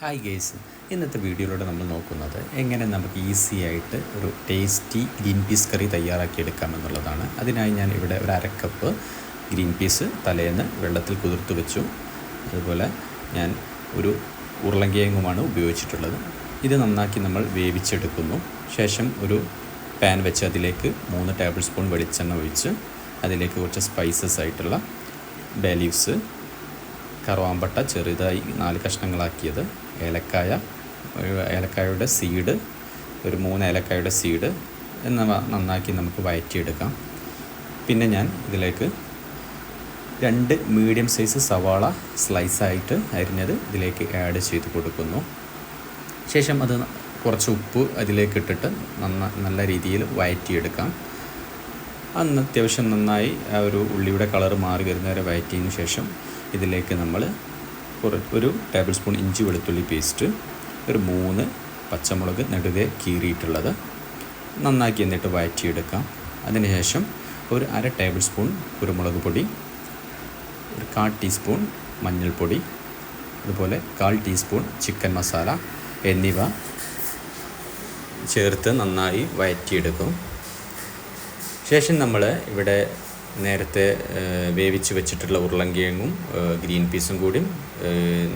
Hi guys, ഇന്നത്തെ വീഡിയോയിലൂടെ നമ്മൾ നോക്കുന്നത് എങ്ങനെ നമുക്ക് ഈസി ആയിട്ട് ഒരു ടേസ്റ്റി ഗ്രീൻ പീസ് കറി തയ്യാറാക്കിയെടുക്കാമെന്നുള്ളതാണ്. അതിനായി ഞാൻ ഇവിടെ ഒരു അരക്കപ്പ് ഗ്രീൻ പീസ് തലേന്ന് വെള്ളത്തിൽ കുതിർത്ത് വെച്ചു. അതുപോലെ ഞാൻ ഒരു ഉരുളങ്കിഴങ്ങുമാണ് ഉപയോഗിച്ചിട്ടുള്ളത്. ഇത് നന്നാക്കി നമ്മൾ വേവിച്ചെടുക്കുന്നു. ശേഷം ഒരു പാൻ വെച്ച് അതിലേക്ക് 3 ടേബിൾ സ്പൂൺ വെളിച്ചെണ്ണ ഒഴിച്ച് അതിലേക്ക് കുറച്ച് സ്പൈസസ് ആയിട്ടുള്ള ബേ ലീവ്സ്, കറുവാമ്പട്ട ചെറുതായി 4 കഷ്ണങ്ങളാക്കിയത്, ഏലക്കായയുടെ സീഡ്, ഒരു 3 ഏലക്കായയുടെ സീഡ് എന്നിവ നന്നാക്കി നമുക്ക് വഴറ്റിയെടുക്കാം. പിന്നെ ഞാൻ ഇതിലേക്ക് 2 മീഡിയം സൈസ് സവാള സ്ലൈസായിട്ട് അരിഞ്ഞത് ഇതിലേക്ക് ആഡ് ചെയ്ത് കൊടുക്കുന്നു. ശേഷം അത് കുറച്ച് ഉപ്പ് അതിലേക്ക് ഇട്ടിട്ട് നല്ല രീതിയിൽ വഴറ്റിയെടുക്കാം. അന്ന് അത്യാവശ്യം നന്നായി ആ ഒരു ഉള്ളിയുടെ കളർ മാറി വരുന്നവരെ വഴറ്റിയതിന് ശേഷം ഇതിലേക്ക് നമ്മൾ ഒരു ടേബിൾ സ്പൂൺ ഇഞ്ചി വെളുത്തുള്ളി പേസ്റ്റ്, ഒരു 3 പച്ചമുളക് നെടുകെ കീറിയിട്ടുള്ളത് നന്നാക്കി എന്നിട്ട് വഴറ്റിയെടുക്കാം. അതിനുശേഷം ഒരു 1/2 ടേബിൾ സ്പൂൺ കുരുമുളക് പൊടി, ഒരു 1/4 ടീസ്പൂൺ മഞ്ഞൾപ്പൊടി, അതുപോലെ 1/4 ടീസ്പൂൺ ചിക്കൻ മസാല എന്നിവ ചേർത്ത് നന്നായി വഴറ്റിയെടുക്കും. ശേഷം നമ്മൾ ഇവിടെ നേരത്തെ വേവിച്ച് വെച്ചിട്ടുള്ള ഉരുളങ്കിഴങ്ങും ഗ്രീൻ പീസും കൂടി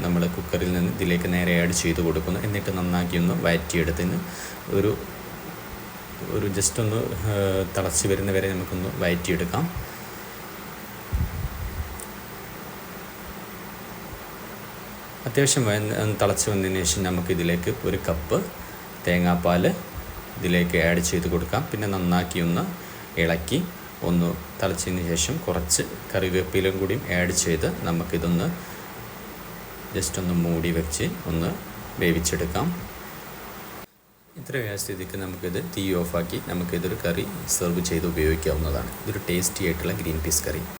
നമ്മൾ കുക്കറിൽ നിന്ന് ഇതിലേക്ക് നേരെ ആഡ് ചെയ്ത് കൊടുക്കുന്നു. എന്നിട്ട് നന്നാക്കി ഒന്ന് വഴറ്റിയെടുത്തിന് ഒരു ജസ്റ്റ് ഒന്ന് തിളച്ച് വരുന്ന വരെ നമുക്കൊന്ന് വഴറ്റിയെടുക്കാം. അത്യാവശ്യം തിളച്ച് വന്നതിന് ശേഷം നമുക്കിതിലേക്ക് 1 കപ്പ് തേങ്ങാപ്പാൽ ഇതിലേക്ക് ആഡ് ചെയ്ത് കൊടുക്കാം. പിന്നെ നന്നാക്കി ഒന്ന് ഇളക്കി ഒന്ന് തിളച്ചതിന് ശേഷം കുറച്ച് കറിവേപ്പിലയും കൂടി ആഡ് ചെയ്ത് നമുക്കിതൊന്ന് ജസ്റ്റ് ഒന്ന് മൂടി വെച്ച് ഒന്ന് വേവിച്ചെടുക്കാം. ഇത്രയും സ്ഥിതിക്ക് നമുക്കിത് തീ ഓഫാക്കി നമുക്കിതൊരു കറി സെർവ് ചെയ്ത് ഉപയോഗിക്കാവുന്നതാണ്. ഇതൊരു ടേസ്റ്റി ആയിട്ടുള്ള ഗ്രീൻ പീസ് കറി.